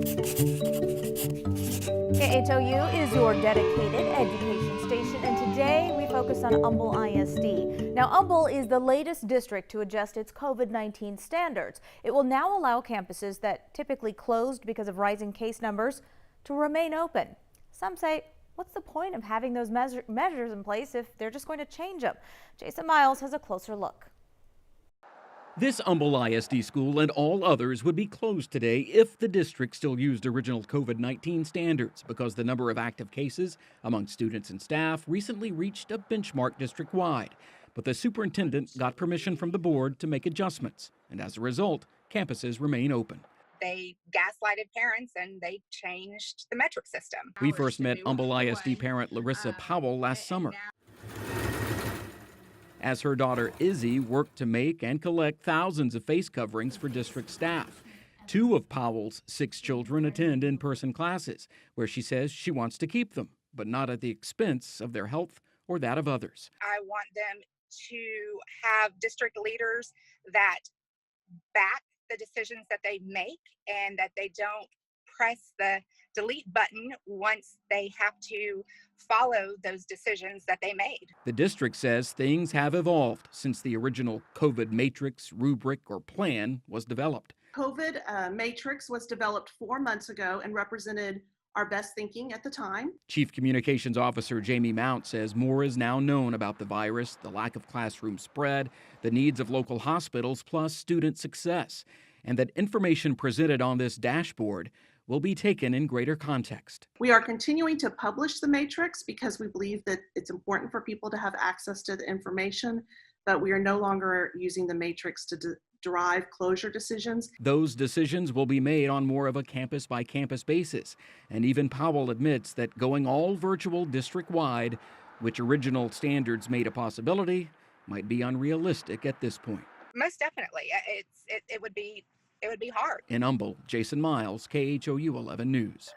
KHOU is your dedicated education station, and today we focus on Humble ISD. Now, Humble is the latest district to adjust its COVID-19 standards. It will now allow campuses that typically closed because of rising case numbers to remain open. Some say, what's the point of having those measures in place if they're just going to change them? Jason Miles has a closer look. This Humble ISD school and all others would be closed today if the district still used original COVID-19 standards because the number of active cases among students and staff recently reached a benchmark district-wide. But the superintendent got permission from the board to make adjustments, and as a result, campuses remain open. They gaslighted parents and they changed the metric system. We first met Humble ISD parent Larissa Powell last summer, as her daughter Izzy worked to make and collect thousands of face coverings for district staff. 2 of Powell's 6 children attend in-person classes, where she says she wants to keep them, but not at the expense of their health or that of others. I want them to have district leaders that back the decisions that they make and that they don't press the delete button once they have to follow those decisions that they made. The district says things have evolved since the original COVID matrix, rubric, or plan was developed. COVID matrix was developed 4 months ago and represented our best thinking at the time. Chief Communications Officer Jamie Mount says more is now known about the virus, the lack of classroom spread, the needs of local hospitals, plus student success, and that information presented on this dashboard will be taken in greater context. We are continuing to publish the matrix because we believe that it's important for people to have access to the information, but we are no longer using the matrix to derive closure decisions. Those decisions will be made on more of a campus-by-campus basis, and even Powell admits that going all virtual district-wide, which original standards made a possibility, might be unrealistic at this point. Most definitely, it would be hard. In Humble, Jason Miles, KHOU 11 News.